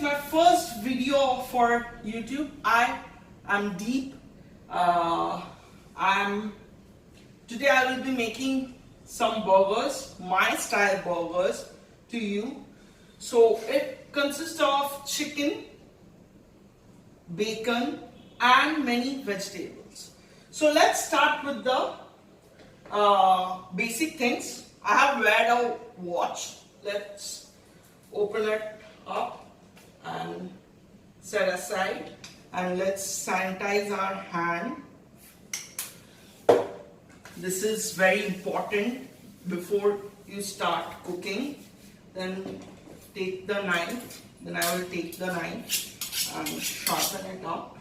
my first video for YouTube. I am Deep. Today I will be making some burgers, my style burgers to you. So it consists of chicken, bacon and many vegetables. So let's start with the basic things. I have weared a watch. Let's open it up and set aside, and let's sanitize our hand. This is very important before you start cooking. Then take the knife. Then I will take the knife and sharpen it up.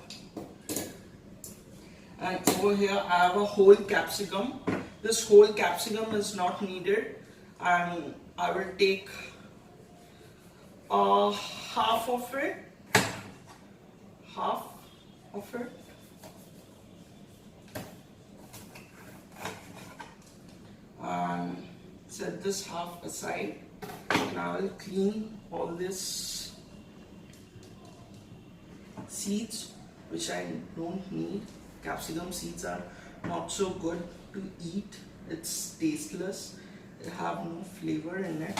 And over here I have a whole capsicum. This whole capsicum is not needed, and I will take half of it. And set this half aside, and I will clean all this seeds which I don't need. Capsicum seeds are not so good to eat. It's tasteless. They have no flavor in it.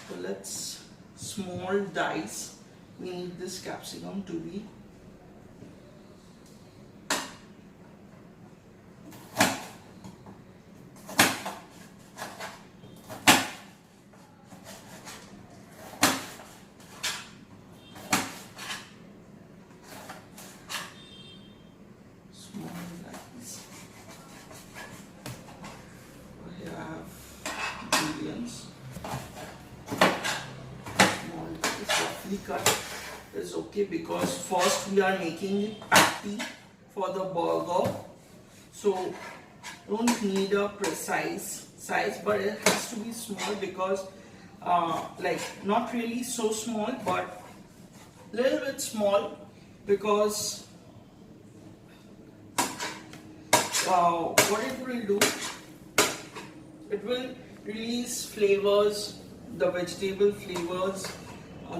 So let's small dice. We need this capsicum to be cut is okay, because first we are making it patty for the burger, so don't need a precise size, but it has to be small, because like not really so small but little bit small, because what it will do, it will release flavors, the vegetable flavors,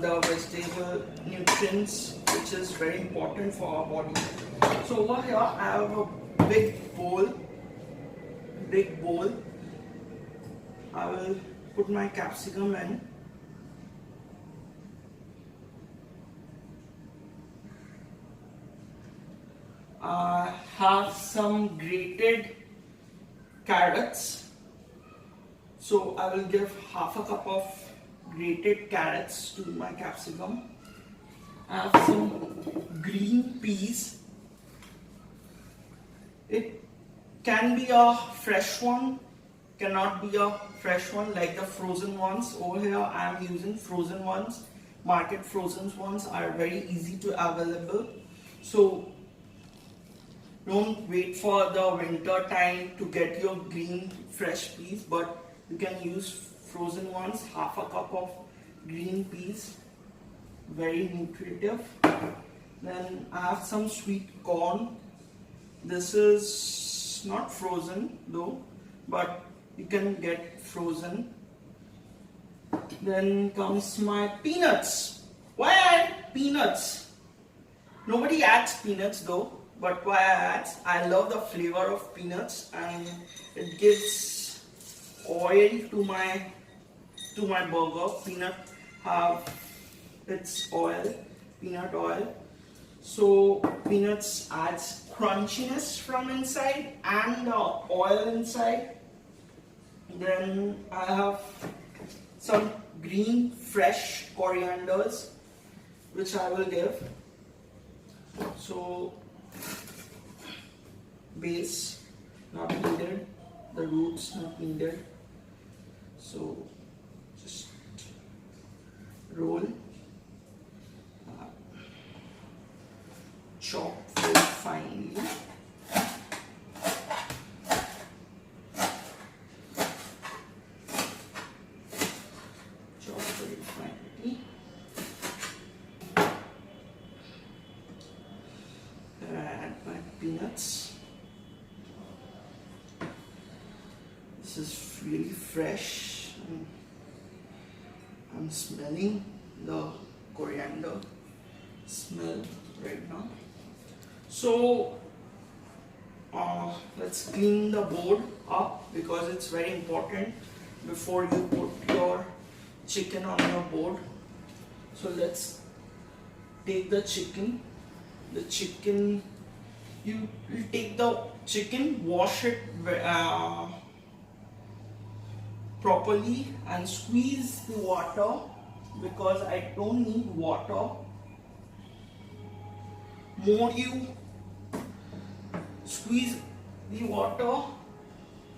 the vegetable nutrients, which is very important for our body. So over here I have a big bowl. I will put my capsicum in. I have some grated carrots, so I will give half a cup of grated carrots to my capsicum. I have some green peas. It can be a fresh one, cannot be a fresh one like the frozen ones. Over here I am using frozen ones. Market frozen ones are very easy to available. So don't wait for the winter time to get your green fresh peas, but you can use frozen ones. Half a cup of green peas, very nutritive. Then I have some sweet corn. This is not frozen though, but you can get frozen. Then comes my peanuts. Why add peanuts? Nobody adds peanuts though, but why I add? I love the flavor of peanuts, and it gives oil to my burger. Peanut have its oil, peanut oil. So peanuts adds crunchiness from inside and oil inside. Then I have some green fresh corianders, which I will give. So base not needed, the roots not needed. So just roll, chop very finely. Chop very finely. Add my peanuts. This is really fresh. I'm smelling the coriander. smell right now. So let's clean the board up because it's very important before you put your chicken on your board. So let's take the chicken. You will take the chicken, wash it properly and squeeze the water because I don't need water. More you squeeze the water,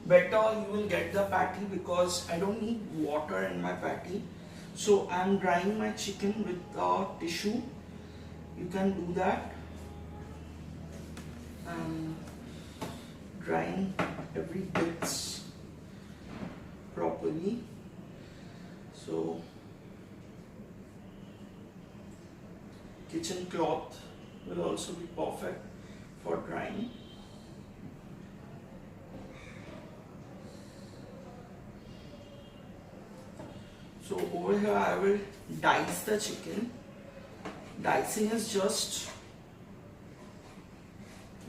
better you will get the patty because I don't need water in my patty. So I'm drying my chicken with a tissue. You can do that. And drying every bits properly. So kitchen cloth will also be perfect for drying. So over here I will dice the chicken. Dicing is just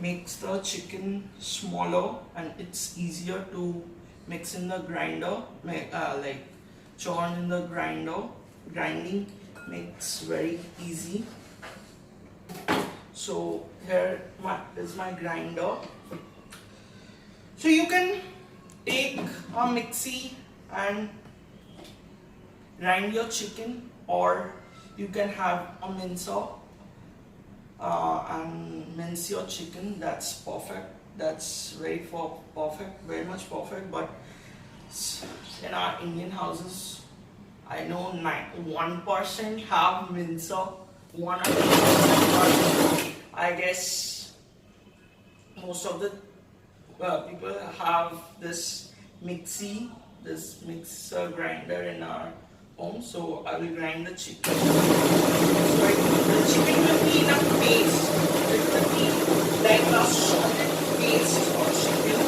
makes the chicken smaller and it's easier to mix in the grinder, like churn in the grinder. Grinding makes very easy. So here is my grinder. So you can take a mixie and grind your chicken, or you can have a mincer and mince your chicken. That's perfect. That's very perfect, very much perfect. But in our Indian houses, I know 1% have mincer, 1%. I guess most of the people have this mixer grinder in our home. So I will grind the chicken. So the chicken will be in a paste. It will be like a solid paste of chicken.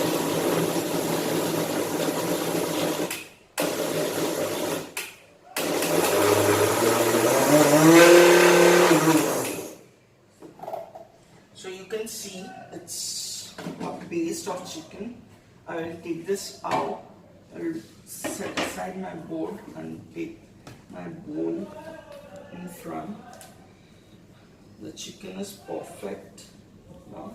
So you can see it's a paste of chicken. I will take this out. I will set aside my board and take my bowl in front. The chicken is perfect now.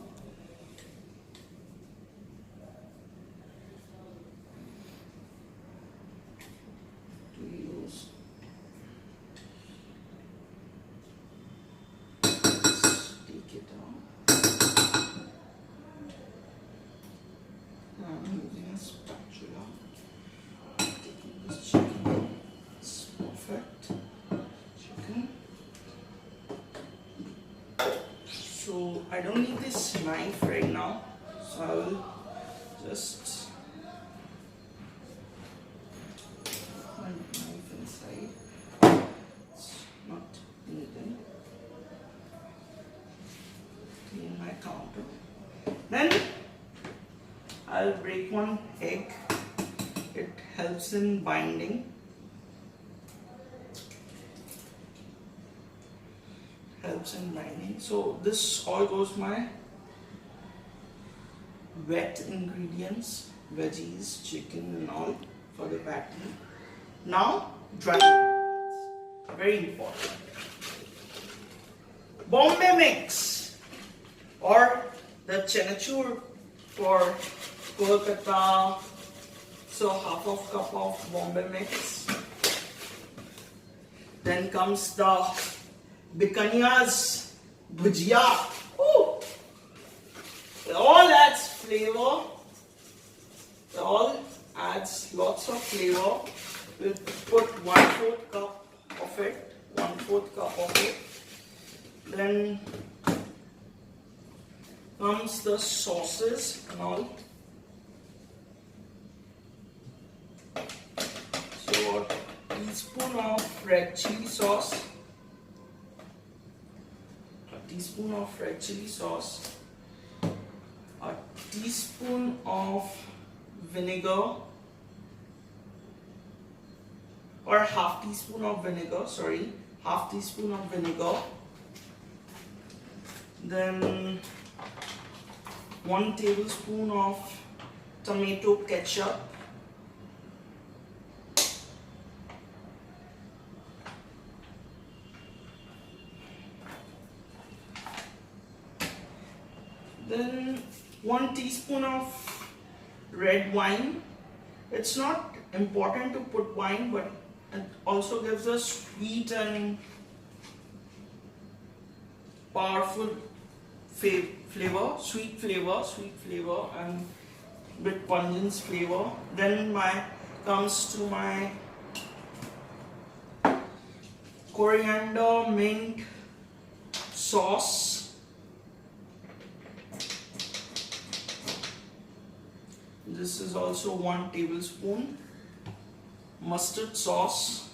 To use. Let's take it out. I'm using a spatula. This chicken is perfect. Chicken. So I don't need this knife right now. So I will just put my knife inside. It's not needed. Clean my counter. Then I'll break one egg. It helps in binding. So this all goes my wet ingredients, veggies, chicken and all for the patty. Now dry ingredients, very important. Bombay mix or the Chanachur for Kolkata. So half of cup of Bombay mix. Then comes the Bikaniya's bhujia. Ooh. It all adds flavor. It all adds lots of flavor. We'll put 1/4 cup of it. 1/4 cup of it. Then comes the sauces and all. So a teaspoon of red chili sauce. A teaspoon of red chili sauce. A teaspoon of vinegar. Or half teaspoon of vinegar, sorry. Half teaspoon of vinegar. Then 1 tablespoon of tomato ketchup. Then 1 teaspoon of red wine. It's not important to put wine, but it also gives a sweet and powerful flavor, sweet flavor and bit pungent flavor. Then comes to my coriander mint sauce. This is also 1 tablespoon. Mustard sauce.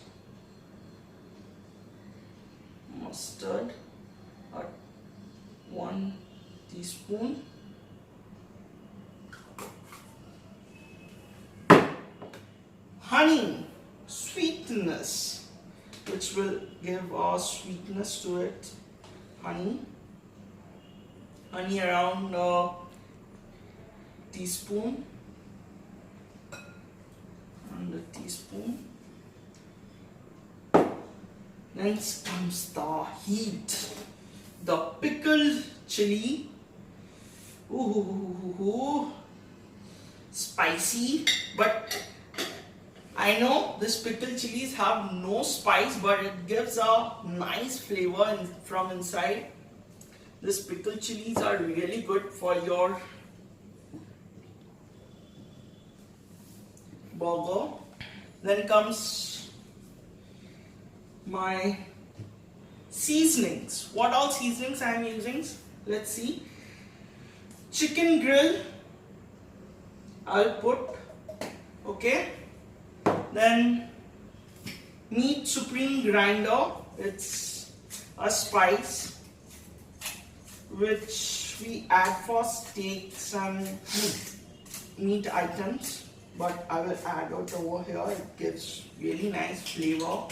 Mustard. 1 teaspoon. Honey, sweetness, which will give our sweetness to it. Honey around a teaspoon. And a teaspoon. Then comes the heat. The pickled chilli. Ooh, spicy, but I know this pickled chilies have no spice, but it gives a nice flavor from inside. This pickled chilies are really good for your burger. Then comes my seasonings. What all seasonings I am using? Let's see. Chicken grill, I'll put. Okay. Then meat supreme grinder. It's a spice which we add for steaks and meat items, but I will add it over here. It gives really nice flavor.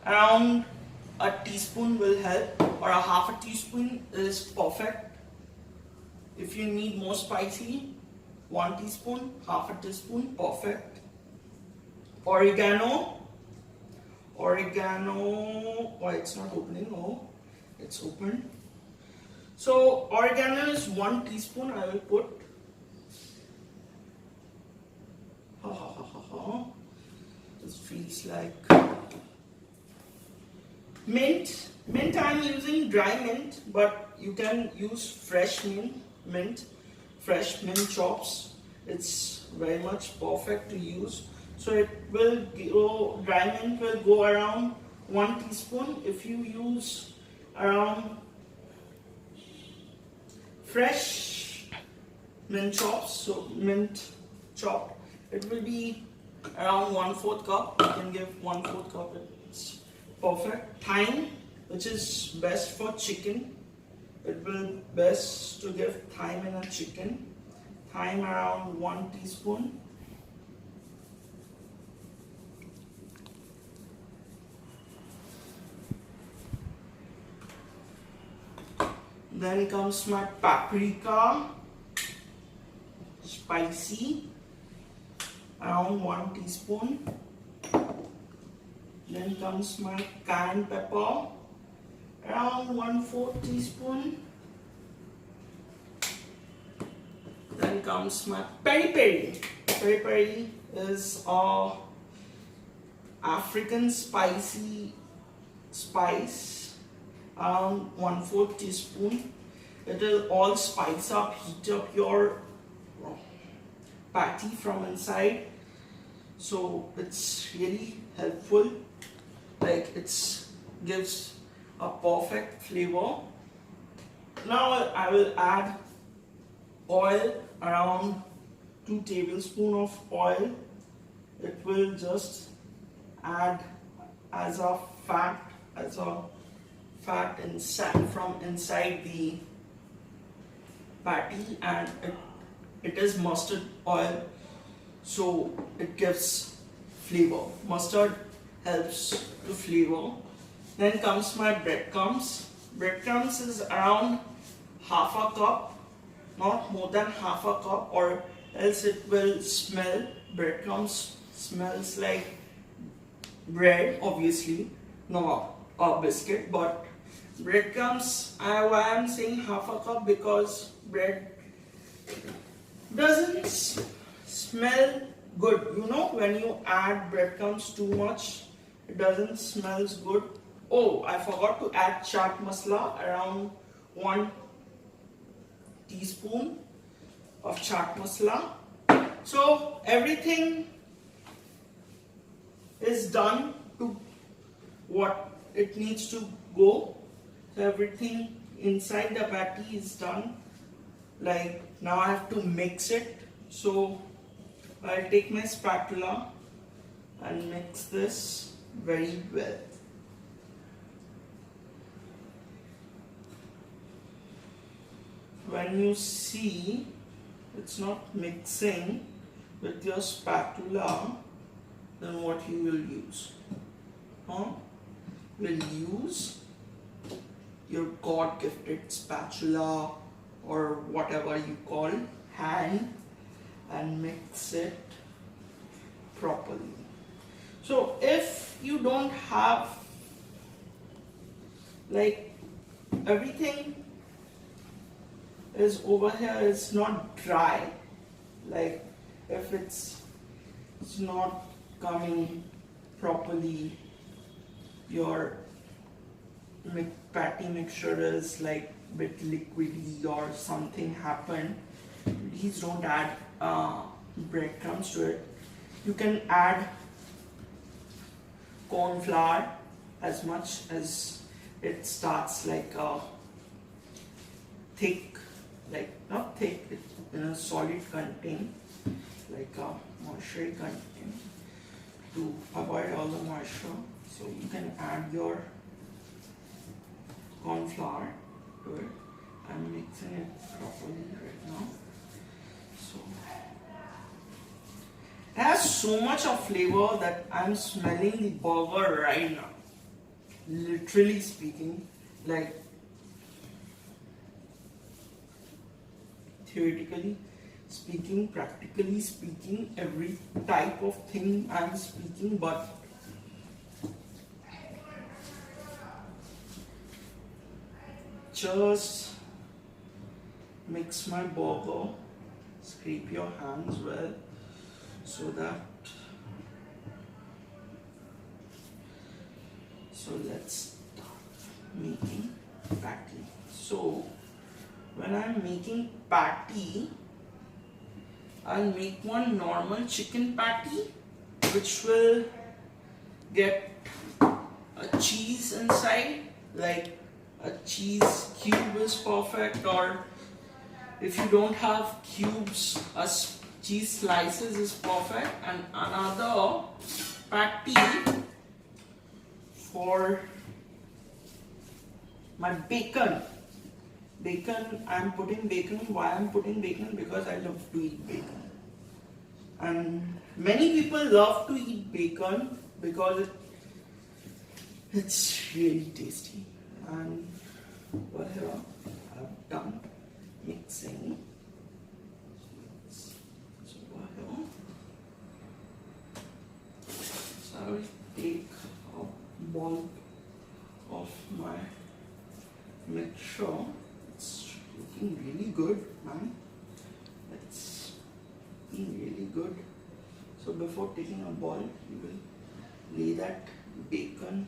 Around a teaspoon will help, or a half a teaspoon is perfect. If you need more spicy, 1 teaspoon, half a teaspoon, perfect. Oregano. Why it's not opening? Oh, it's open. So oregano is 1 teaspoon. I will put. This feels like mint. Mint I'm using dry mint, but you can use fresh mint. Fresh mint chops. It's very much perfect to use. So it will go, dry mint will go around 1 teaspoon. If you use around fresh mint chops, so mint chopped, it will be around 1/4 cup. You can give 1/4 cup. It's perfect. Thyme, which is best for chicken. It will best to give thyme in a chicken. Thyme around 1 teaspoon. Then comes my paprika, spicy, around 1 teaspoon. Then comes my cayenne pepper, around 1/4 teaspoon. Then comes my peri peri. Peri peri is a African spicy spice, around 1/4 teaspoon. It will all spice up, heat up your patty from inside. So it's really helpful. Like it gives a perfect flavor. Now I will add oil, around 2 tablespoons of oil. It will just add as a fat inside from inside the patty, and it is mustard oil, so it gives flavor. Mustard helps to flavor. Then comes my breadcrumbs. breadcrumbs is around half a cup, not more than half a cup, or else it will smell. Breadcrumbs smells like bread, obviously, not a biscuit, but breadcrumbs, why I'm saying half a cup, because bread doesn't smell good. You know, when you add breadcrumbs too much, it doesn't smells good. Oh, I forgot to add chaat masala, around 1 teaspoon of chaat masala. So everything is done to what it needs to go. So everything inside the patty is done. Like, now I have to mix it. So I'll take my spatula and mix this very well. When you see it's not mixing with your spatula, then what you will use? Will use your God-gifted spatula or whatever you call hand and mix it properly. So if you don't have, like, everything is over here is not dry, like if it's not coming properly, your patty mixture is like bit liquidy or something happened, please don't add breadcrumbs to it. You can add corn flour as much as it starts like a thick, like not thick, it's in a solid content, like a moisture content, to avoid all the moisture. So you can add your corn flour to it. I'm mixing it properly right now. So it has so much of flavor that I'm smelling the burger right now. Literally speaking, like theoretically speaking, practically speaking, every type of thing I'm speaking, but just mix my burger, scrape your hands well, so let's start making patty. So when I'm making patty, I'll make one normal chicken patty, which will get a cheese inside, like a cheese cube is perfect, or if you don't have cubes, a cheese slices is perfect. And another patty for my bacon. I'm putting bacon. Why I'm putting bacon? Because I love to eat bacon. And many people love to eat bacon because it's really tasty. And over here I've done mixing. So over here, so I will take a bulk of my mixture. It's looking really good, man. It's looking really good. So before taking a ball, you will lay that bacon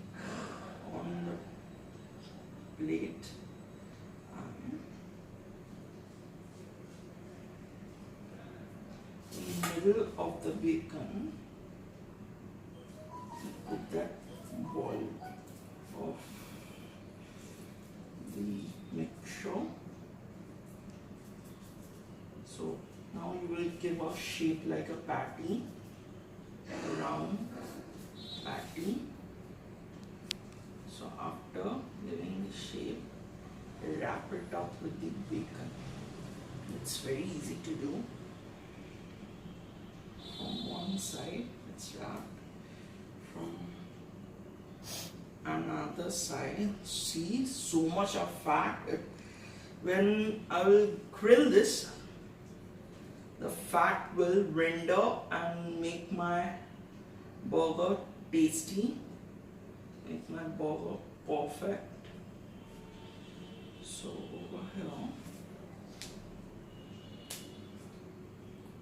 on the plate. In the middle of the bacon, put that ball of the mixture. So now you will give a shape like a patty, a round patty. So after giving the shape, wrap it up with the bacon. It's very easy to do. From one side it's wrapped, from another side. See, so much of fat. When I will grill this, the fat will render and make my burger tasty, make my burger perfect. So over here,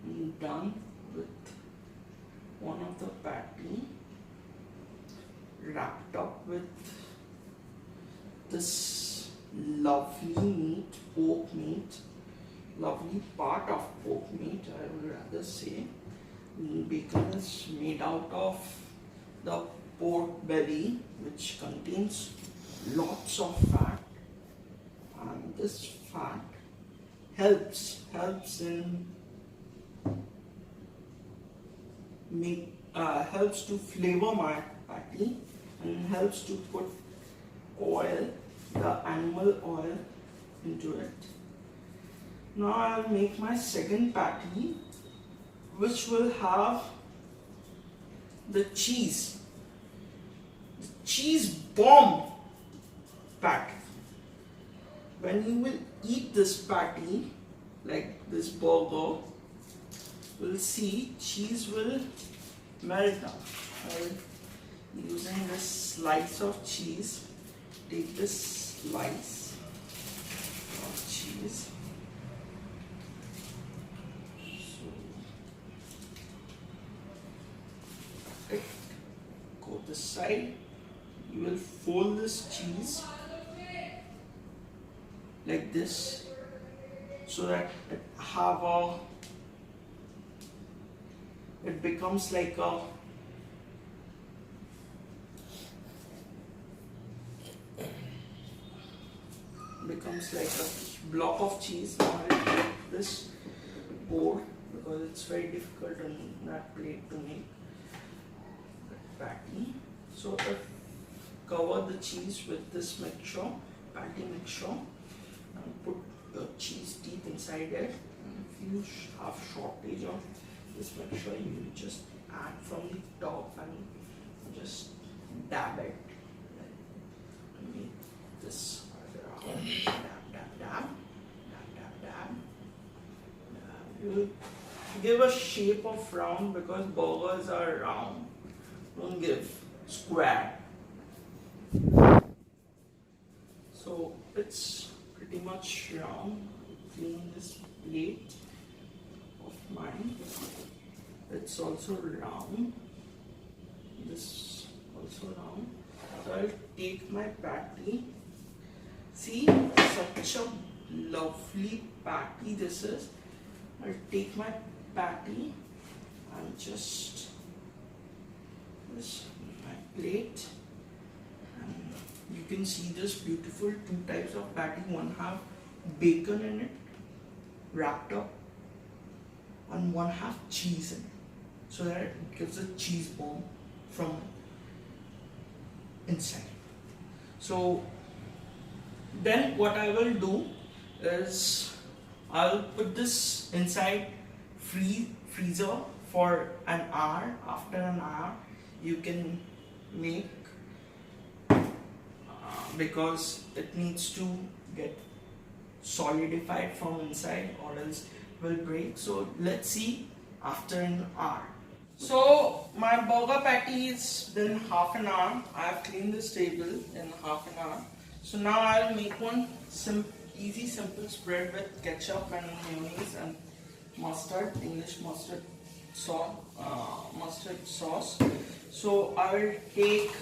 I'm done with one of the patty, wrapped up with this lovely meat, pork meat, lovely part of pork meat, I would rather say. Bacon is made out of the pork belly, which contains lots of fat, and this fat helps in helps to flavor my patty and helps to put oil, the animal oil, into it. Now I'll make my second patty, which will have the cheese bomb patty. When you will eat this patty, like this burger, we'll see cheese will melt down. Using this slice of cheese, take this slice of cheese. So, go this side. You will fold this cheese like this, so that it becomes like a block of cheese. Now I'll take this board, because it's very difficult on that plate to make patty. So I'll cover the cheese with this mixture, patty mixture, and put the cheese deep inside it. And if you have shortage of this mixture, you just add from the top and just dab it. Make this dab. You give a shape of round, because burgers are round. Don't give square. So it's pretty much round. Clean this plate of mine. It's also round. This also round. So I'll take my patty. See, such a lovely patty this is. I'll take my patty and just this my plate, and you can see this beautiful two types of patty. One have bacon in it wrapped up, and one have cheese in it, so that it gives a cheese bomb from inside. So then what I will do is I'll put this inside freezer for an hour. After an hour you can make, because it needs to get solidified from inside, or else it will break. So let's see after an hour. So my burger patty is been half an hour. I have cleaned this table in half an hour. So now I'll make one easy simple spread with ketchup and mayonnaise and mustard, English mustard sauce. So I will take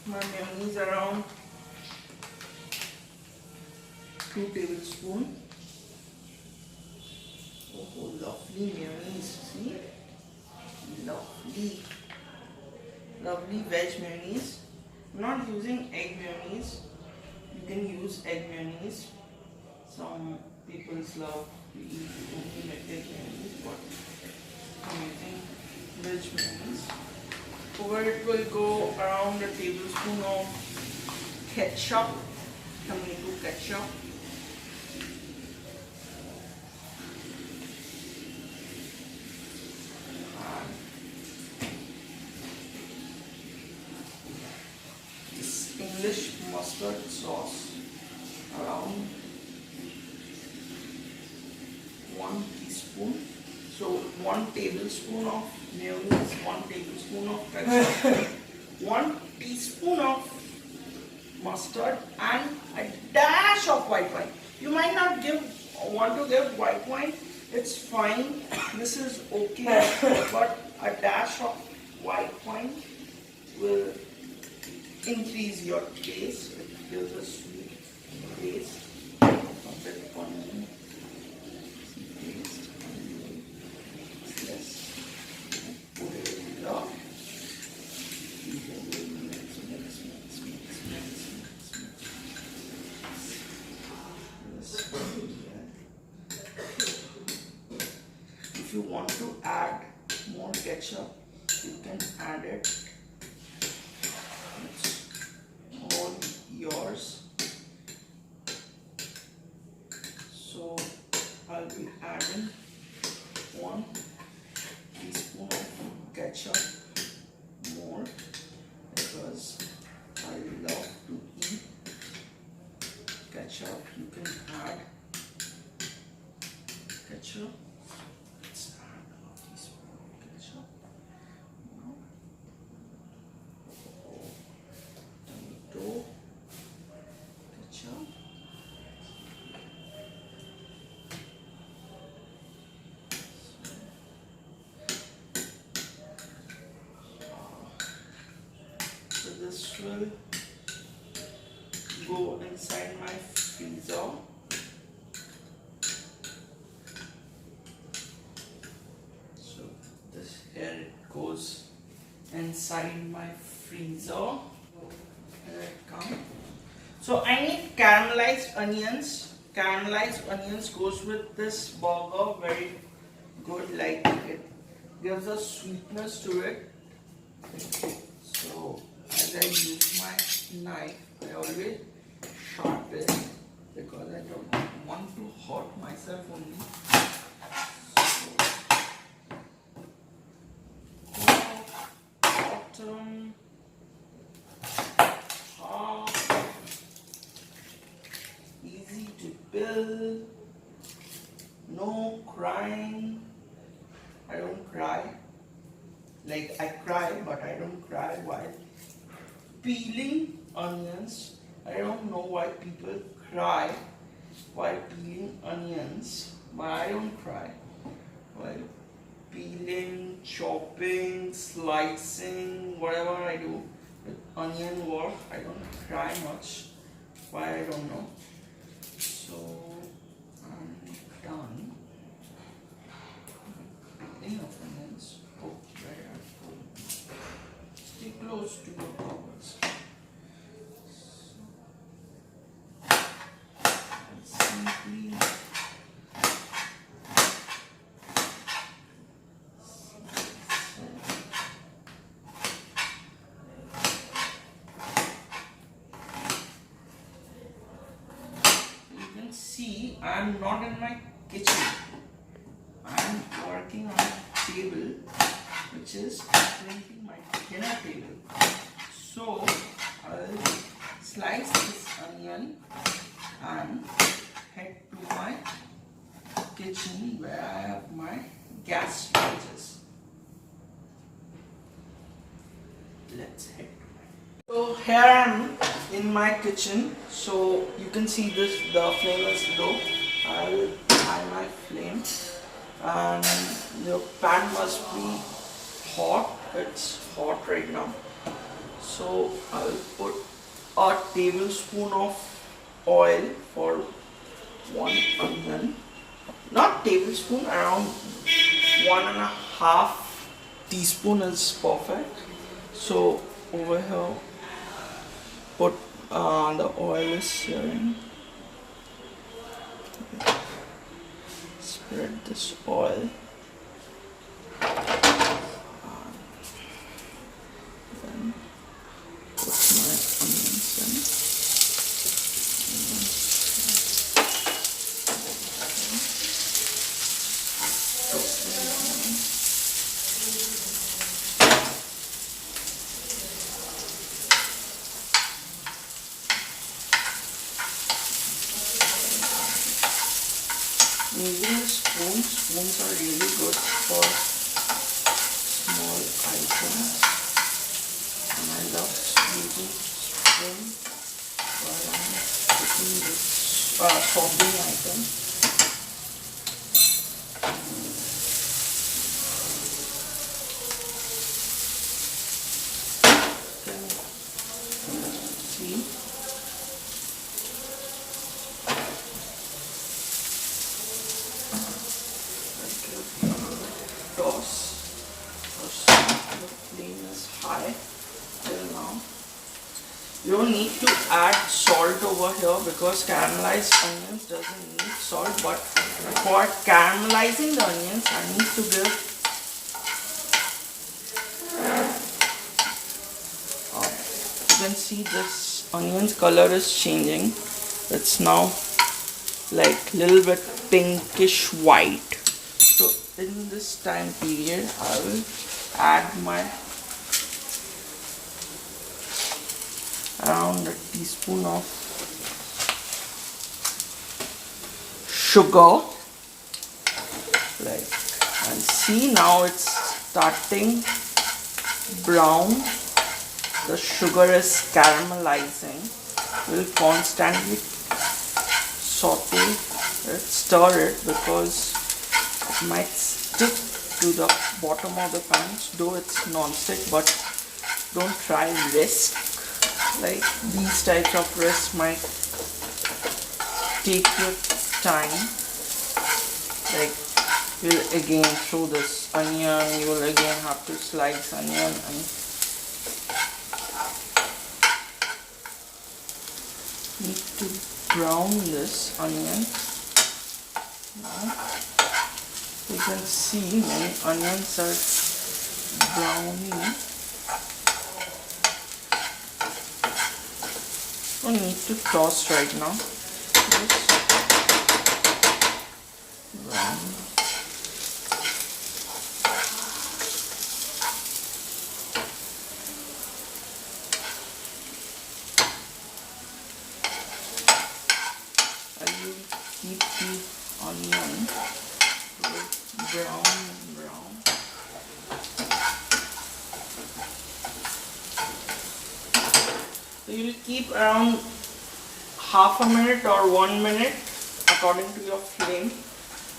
my mayonnaise around 2 tablespoons. Oh, lovely mayonnaise, see? Lovely veg mayonnaise. I'm not using egg mayonnaise. You can use egg mayonnaise. Some people love to eat only egg mayonnaise, but I'm using veg mayonnaise. Over it will go around a tablespoon of ketchup, tomato ketchup. This English English mustard sauce, around 1 teaspoon. So 1 tablespoon of mayonnaise, 1 tablespoon of ketchup, 1 teaspoon of mustard, and a dash of white wine. You might not want to give white wine. It's fine. This is okay, but a dash of white wine will increase your taste. It gives a sweet taste. A bit onion taste. Yes. Put it in here. If you want to add more ketchup, you can add it. It's all yours. So I'll be adding 1 teaspoon of ketchup more because I love to eat ketchup. You can add ketchup. Let's add a teaspoon of ketchup. Now, tomato ketchup. So this will go inside my freezer. So this here it goes inside my freezer. Here it comes. So I need caramelized onions. Caramelized onions goes with this burger very good. Like it gives a sweetness to it. So as I use my knife, I always sharpen it because I don't want to hurt myself only. So, bottom, top, easy to build, no crying. I don't cry. Like I cry, but I don't cry while peeling onions. I don't know why people cry while peeling onions, but I don't cry while peeling, chopping, slicing, whatever I do with onion work. I don't cry much. Why, I don't know. So I'm done peeling of onions. Oh, where are you? Stay close to your covers. Simply you can see I'm not in my kitchen. I'm working on a table which is currently my dinner table. So I'll slice this onion and head to my kitchen where I have my gas switches. Let's head to my. So here I am in my kitchen. So you can see this, the flame is low. I will high my flame and the pan must be hot. It's hot right now. So I will put a tablespoon of oil for 1 onion. Not tablespoon, around 1.5 teaspoon is perfect. So over here, put the oil is searing. Spread this oil. Then put my onions in. using a spoon. Spoons are really good for small items, and I love using spoon while I'm cooking this sauteing item. See. Toss. The flame is high till now. You don't need to add salt over here because caramelized onions doesn't need salt, but for caramelizing the onions I need to give you can see this onion's color is changing. It's now like little bit pinkish white. So in this time period I will add my around a teaspoon of sugar, like, and see now it's starting brown. The sugar is caramelizing. We'll constantly saute it, stir it, because it might stick to the bottom of the pan, though it's non-stick, but don't try risk. Like these types of risks might take your time. Like you'll again throw this onion, you will again have to slice onion, and need to brown this onion. Now you can see many onions are browning. Don't need to toss right now. Just brown. I will keep the onion brown. So you will keep around half a minute or 1 minute according to your flame.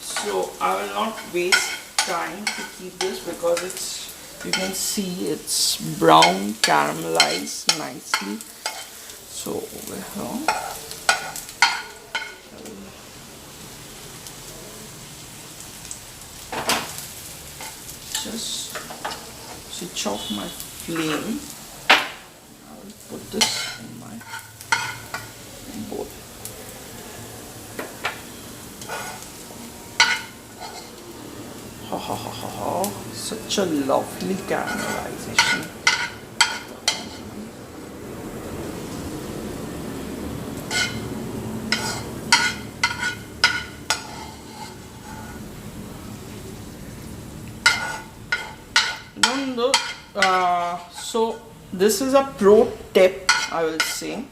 So I will not waste time to keep this because it's, you can see it's brown, caramelized nicely. So over here I will just switch off my flame. Put this in my bowl. Ha ha ha ha ha. Such a lovely caramelization. So this is a pro tip, I will say.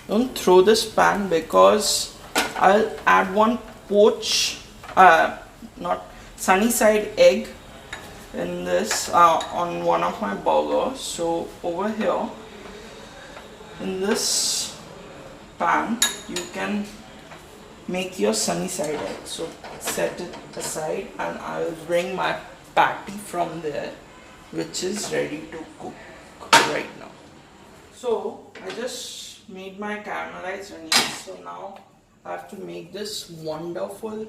Don't throw this pan because I'll add one not sunny side egg in this on one of my burgers. So over here in this pan you can make your sunny side egg. So set it aside and I will bring my patty from there, which is ready to cook right now. So I just made my caramelized onions. So now I have to make this wonderful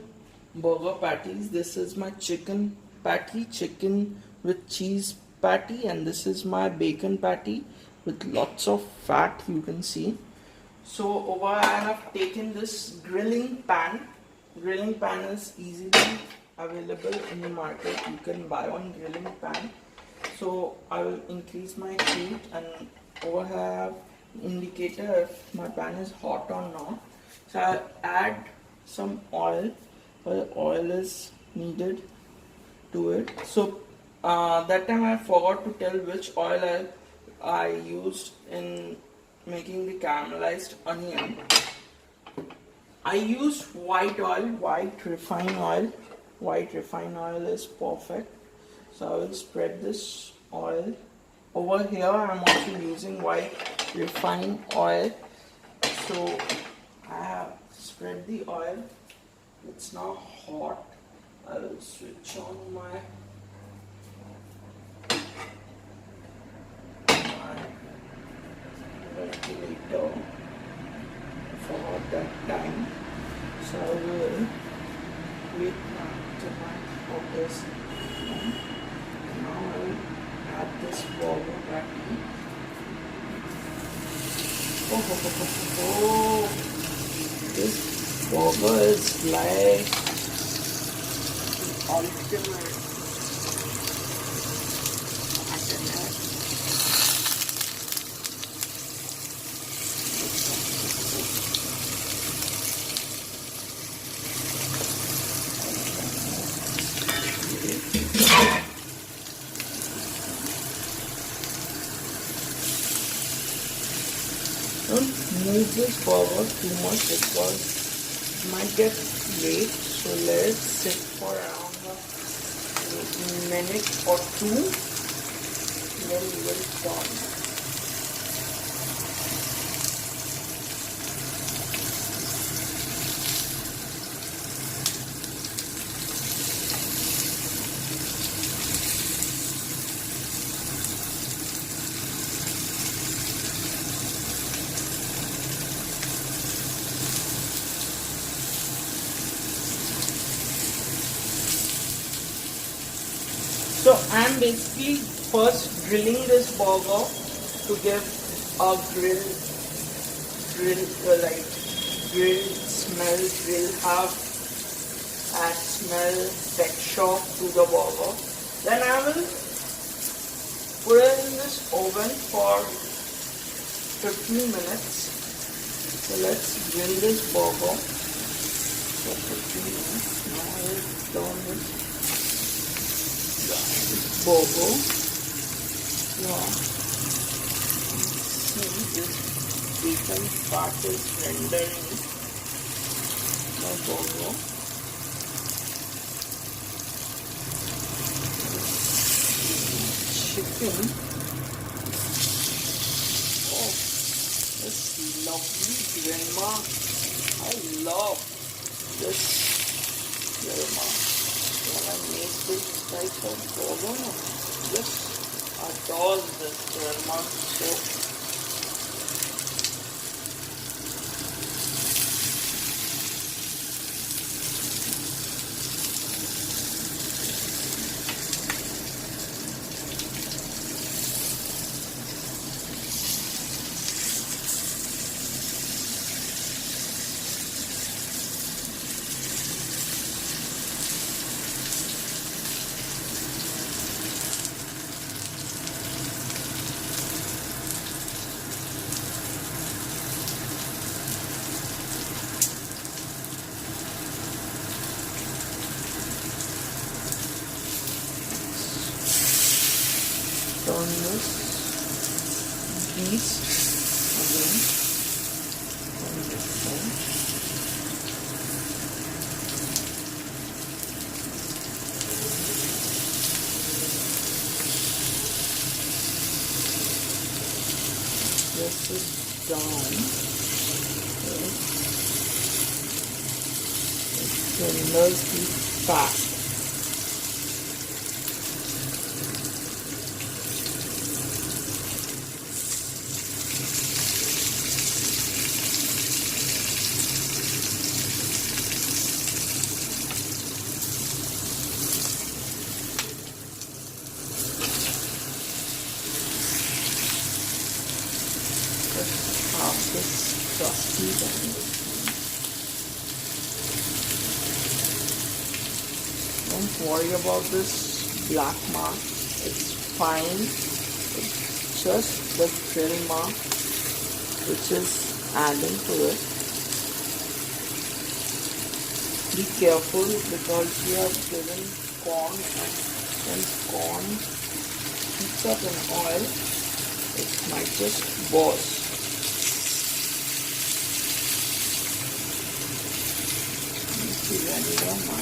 burger patties. This is my chicken patty, chicken with cheese patty, and this is my bacon patty with lots of fat, you can see. So over I have taken this grilling pan. Grilling pan is easily available in the market. You can buy one grilling pan. So I will increase my heat, and over here I have indicator if my pan is hot or not. So I'll add some oil. Oil is needed to it. So that time I forgot to tell which oil I used in making the caramelized onion. I use white oil, white refined oil. White refined oil is perfect. So I will spread this oil. Over here I'm also using white refined oil. So I have spread the oil. It's now hot. I will switch on my ventilator for that time. So I will wait till my hot is on. Now I will add this burger patty. Oh, this burger is like the ultimate. Don't move this burger too much because it might get late. So let it sit for around a minute or two. Then we will turn. So I'm basically first grilling this burger to give a grill smell, have that smell texture to the burger. Then I will put it in this oven for 15 minutes. So let's grill this burger for 15 minutes. Now I will turn this burger. Yeah. See, this bacon fat is rendering my burger. Chicken. Oh, this lovely grandma. I love this grandma. When I make this type of burger, just adore this grandma. So turn this grease again on this side. This is down. Okay. It renders the fat. This crusty down. Don't worry about this black mark, it's fine. It's just the grill mark which is adding to it. Be careful because you have given corn, and since corn heats up in oil, it might just burst. vinegar my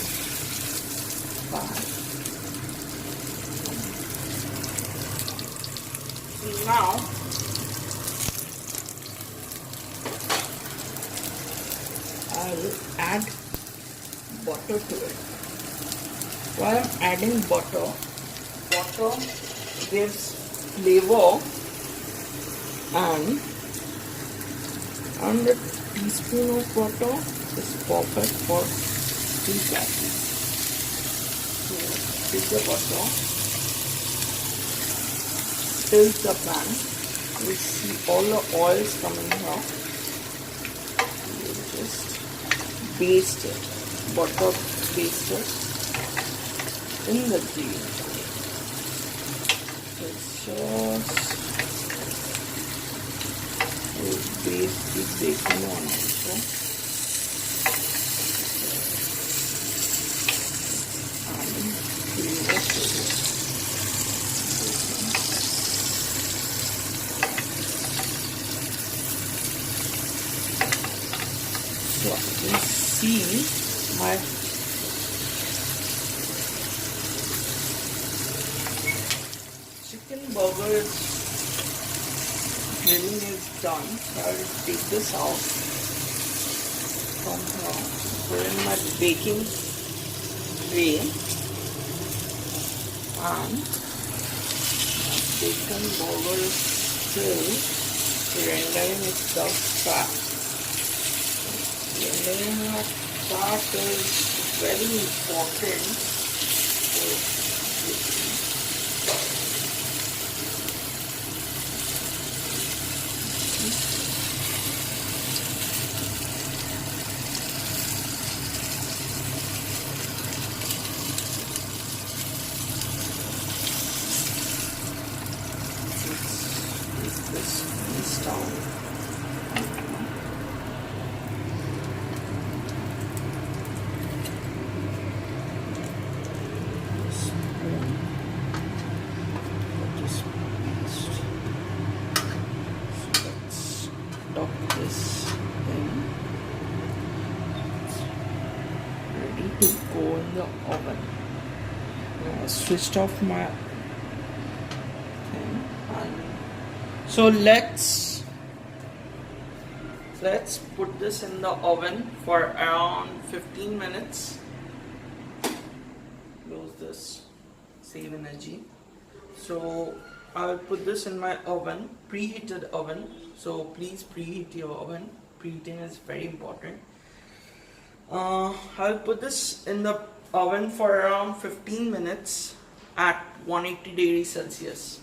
pan. Now I will add butter to it. While I'm adding butter gives flavor, and a teaspoon of butter is perfect for 2 patties. So take the butter, tilt the pan. You see all the oils coming out. You just baste it, butter baste it in the ghee. It's just baste the bacon one also. And flavor to it. So you can see my chicken burger grilling is done. So I will take this out from here, put in my baking tray, and my bacon burger is still rendering itself fat. Rendering of fat is very important. This thing ready to go in the oven. I switched off my thing, and so let's put this in the oven for around 15 minutes. Close this, save energy. So I'll put this in my oven, preheated oven. So please preheat your oven. Preheating is very important. I'll put this in the oven for around 15 minutes at 180 degrees Celsius.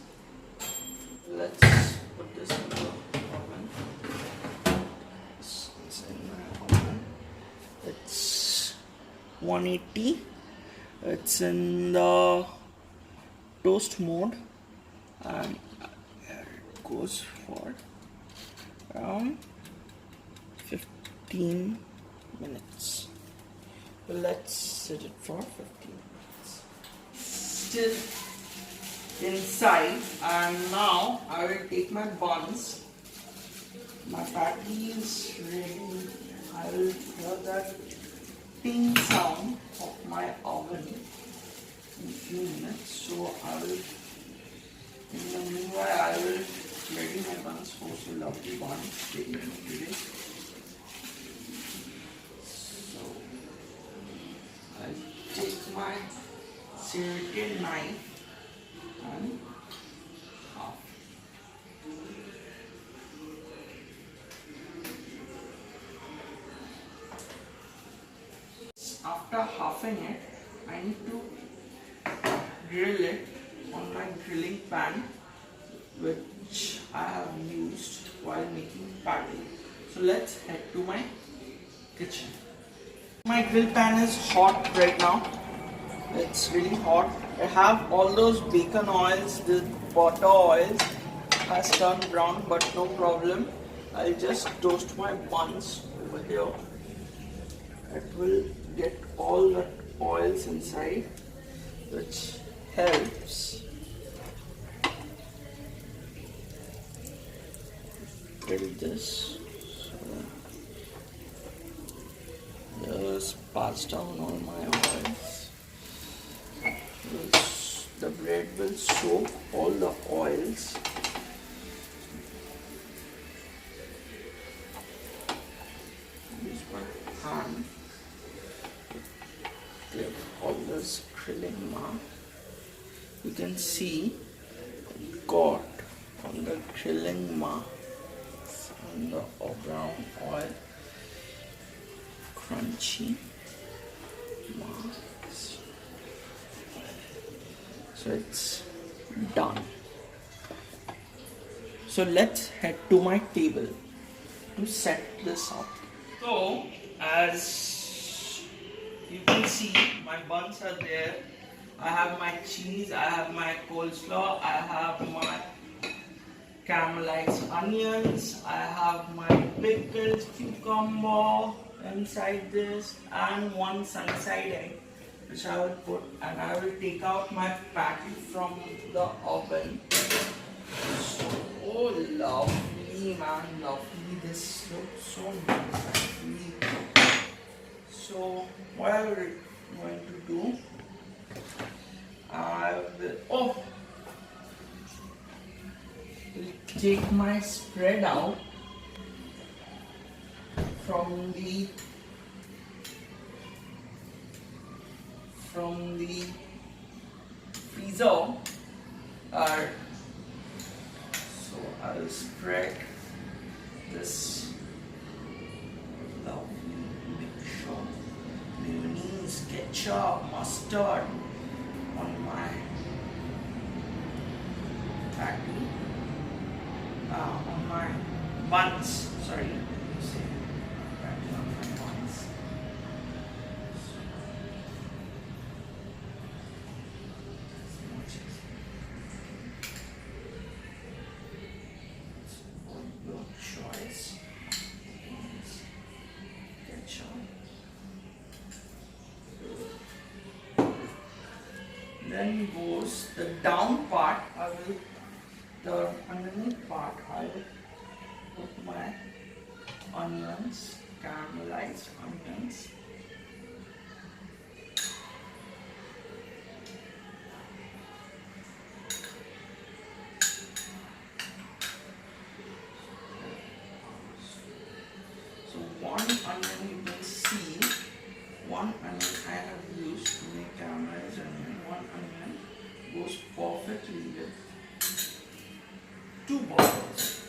Let's put this in the oven. It's in my oven. It's 180. It's in the toast mode, and here it goes for around 15 minutes. Let's set it for 15 minutes. Still inside, and now I will take my buns. My patty is ready. I will hear that ping sound of my oven in a few minutes. So I will, in the meanwhile, I will ready my buns for so lovely buns ready today. So I take my serrated knife and half. After halving it, I need to grill it on my grilling pan, which I have used while making patty. So let's head to my kitchen. My grill pan is hot right now. It's really hot. I have all those bacon oils, the butter oils has turned brown, but no problem. I'll just toast my buns over here. It will get all the oils inside, which helps build this. So just pass down all my oils. The bread will soak all the oils. Use my hand. Get all this grilling mark. You can see got on the grilling marks on the brown oil, crunchy marks. So it's done. So let's head to my table to set this up. So as you can see, my buns are there. I have my cheese, I have my coleslaw, I have my caramelized onions, I have my pickled cucumber inside this, and one sunny-side egg which I will put, and I will take out my patty from the oven. So lovely, man, lovely. This looks so nice actually. So what I will going to do, I will take my spread out from the freezer. So I will spread this lovely mixture, mayonnaise, ketchup, mustard on my patty, on my buns. Sorry, say patty on my buns. Your choice. Ketchup. Then goes the down part. The underneath part, I will put my onions, caramelized onions. So one onion, you can see, one onion I have used to make caramelized onion. One onion goes perfectly with 2 burgers.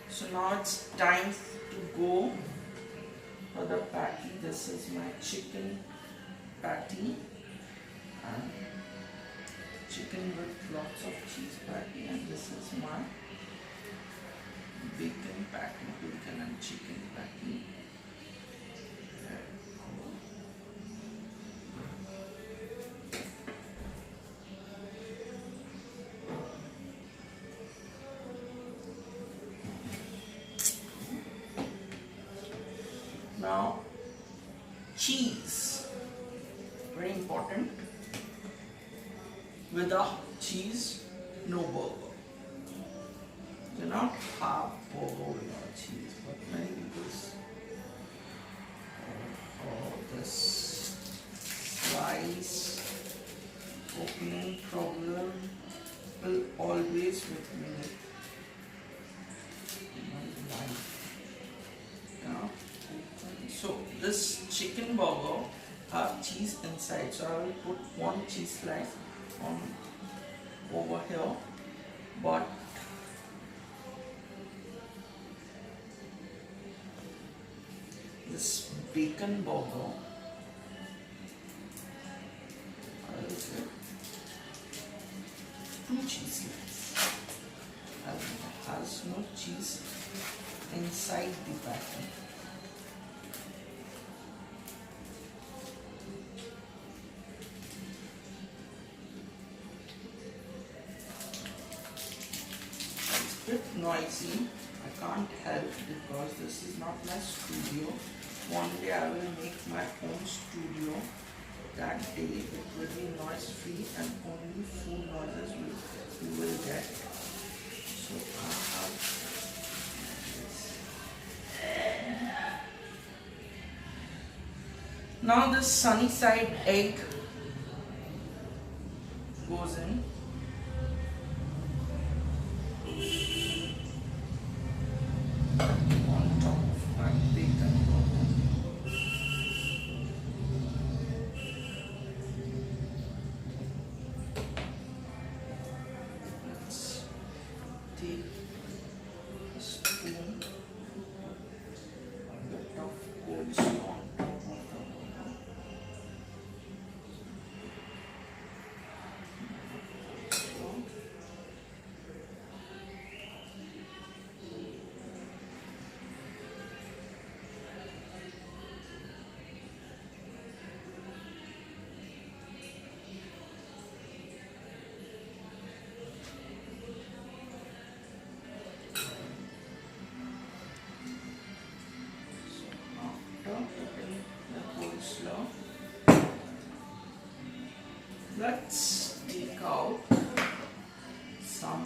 So now it's time to go for the patty. This is my chicken patty, and chicken with lots of cheese patty, and this is my bacon patty, bacon and chicken patty. Now, cheese, very important. Without cheese, no burger. You cannot have burger without cheese, but many people this slice opening problem will always with me in my life. So this chicken burger have cheese inside, so I will put one cheese slice on over here, but this bacon burger, I will get 2 cheese slices, as it has no cheese inside the patty. Bit noisy, I can't help because this is not my studio. One day I will make my own studio. That day it will be noise free and only food noises you will get. So I have this. Now this sunny side egg goes in. On top of my bacon. Let's take a spoon, a bit of coleslaw on top of the burger. Coleslaw. Let's take out some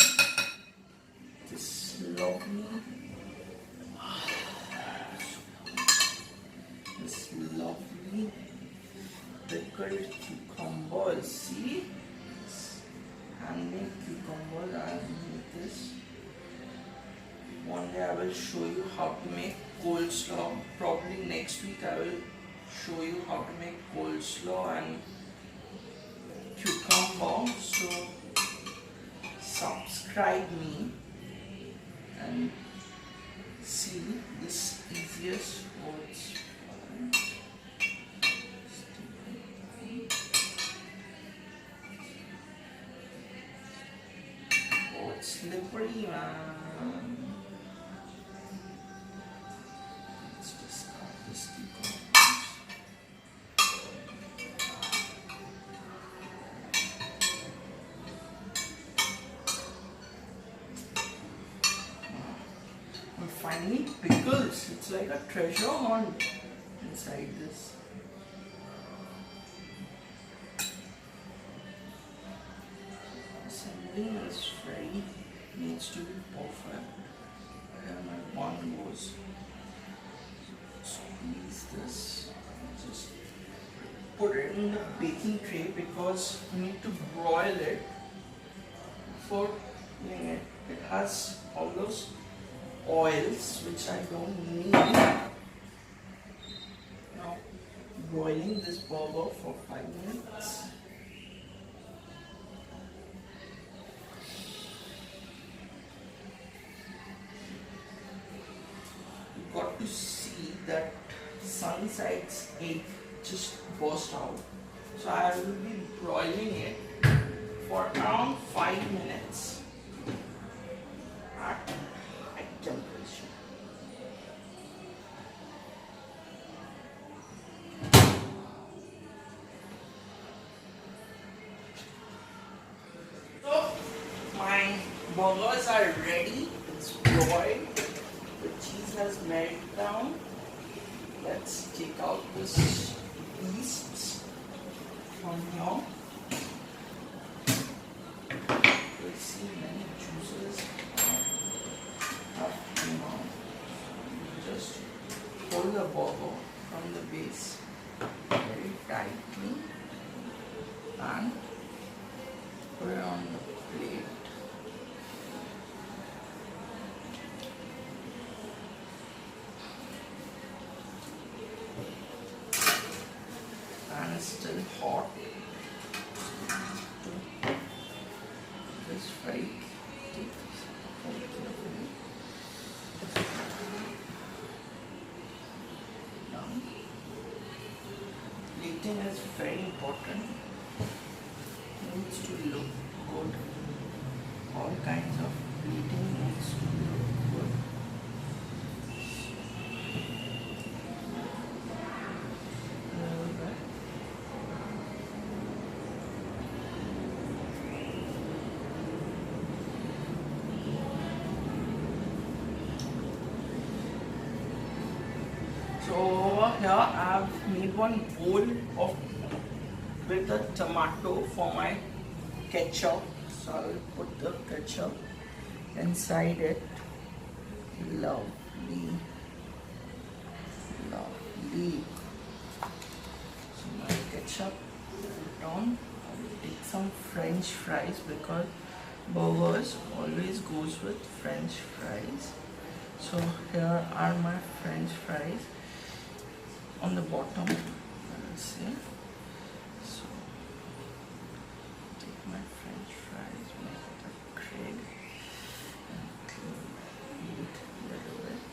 this lovely pickled cucumber. See, handmade cucumber. I have made this. One day I will show you how to make coleslaw. Probably next week I will show you how to make coleslaw and cucumber. So subscribe me and see this easiest words. Oh, it's slippery, man. Let's discard this cucumber. Finally, pickles. It's like a treasure hunt inside this. Assembling is very needs to be perfect. Where my bun goes. Squeeze this. Just put it in the baking tray because you need to broil it before doing it. It has all those oils which I don't need. Now broiling this burger for 5 minutes. You got to see that sunny side's egg just burst out. So I will be broiling it for around 5 minutes at temperature. So my burgers are ready. It's broiled. The cheese has melted down. Let's take out this yeast from here. You'll see many juices. Just hold the burger from the base very tightly and put it on the plate. And it's still hot. Just very plating is very important. It needs to look good. All kinds of plating needs to look good. So over here I have made one bowl of with a tomato for my ketchup. So I will put the ketchup inside it. Lovely, lovely. fries because burgers always goes with French fries. So here are my French fries on the bottom. Let's see. So take my French fries, make it a grid, and eat a little bit.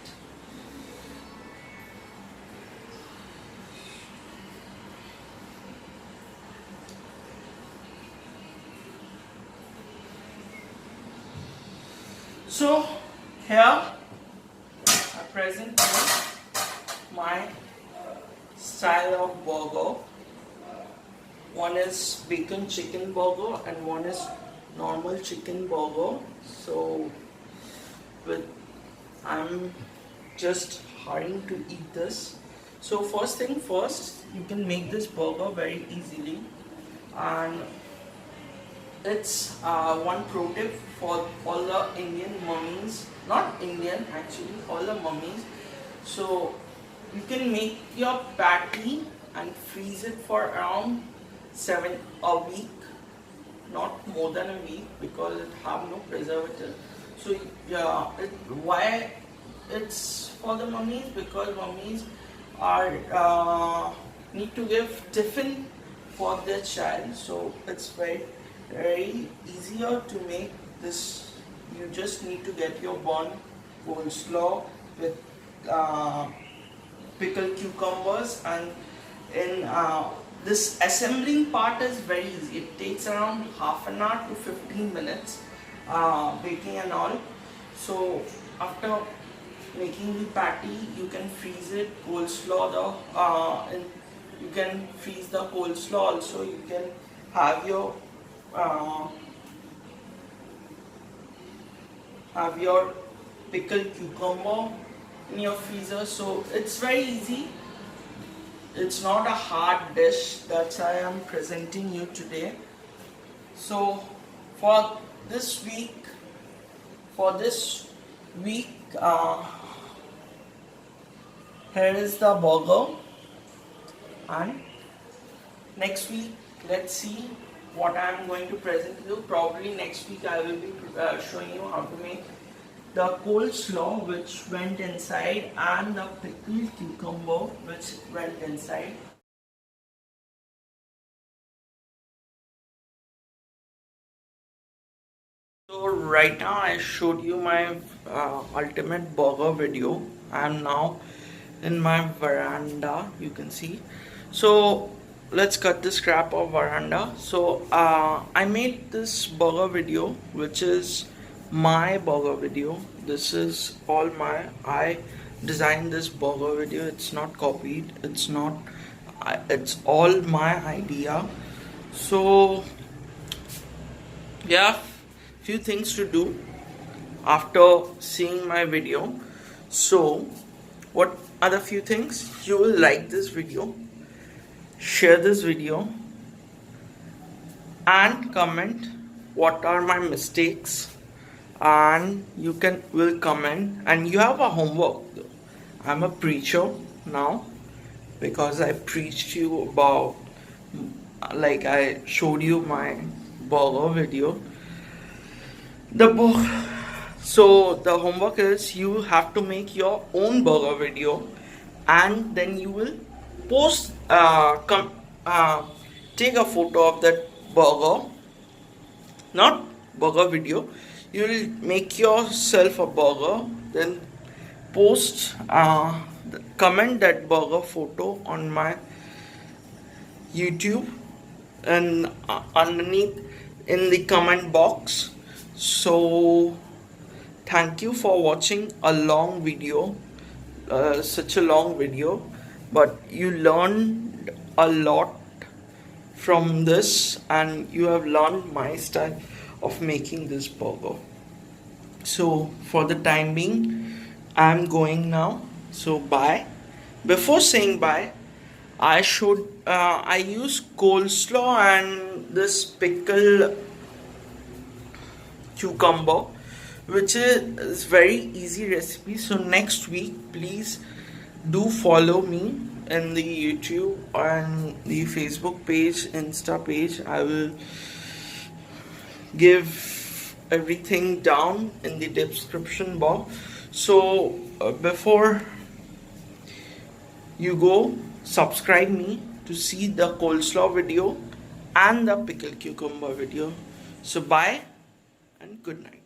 So here I present you my style of burger. One is bacon chicken burger and one is normal chicken burger. So I'm just hurrying to eat this. So first thing first, you can make this burger very easily, and it's one pro tip for all the Indian mummies, not Indian actually, all the mummies. So you can make your patty and freeze it for around a week, not more than a week, because it have no preservative. So yeah, why it's for the mummies? Because mummies are need to give tiffin for their child, so it's very easier to make this. You just need to get your bun coleslaw with pickled cucumbers, and in this assembling part is very easy. It takes around half an hour to 15 minutes baking and all. So after making the patty, you can freeze it, coleslaw and you can freeze the coleslaw also. You can have your pickled cucumber in your freezer. So it's very easy. It's not a hard dish. That's why I'm presenting you today. So for this week, here is the burger, and next week let's see what I am going to present you. Probably next week I will be showing you how to make the coleslaw which went inside and the pickled cucumber which went inside. So right now I showed you my ultimate burger video. I am now in my veranda, you can see. So let's cut this crap of veranda. So I made this burger video, which is my burger video. This is all I designed this burger video. It's not copied, it's all my idea. So yeah, few things to do after seeing my video. So what are the few things? You will like this video, share this video, and comment what are my mistakes, and you will comment, and you have a homework. I'm a preacher now because I preached you about, like I showed you my burger video. So the homework is you have to make your own burger video, and then you will post take a photo of that burger, not burger video. You will make yourself a burger, then post comment that burger photo on my YouTube and underneath in the comment box. So thank you for watching a long video, such a long video, but you learned a lot from this, and you have learned my style of making this burger. So for the time being, I'm going now. So bye. Before saying bye, I use coleslaw and this pickled cucumber, which is very easy recipe. So next week, please do follow me in the YouTube and the Facebook page, Insta page. I will give everything down in the description box. So before you go, subscribe me to see the coleslaw video and the pickled cucumber video. So bye and good night.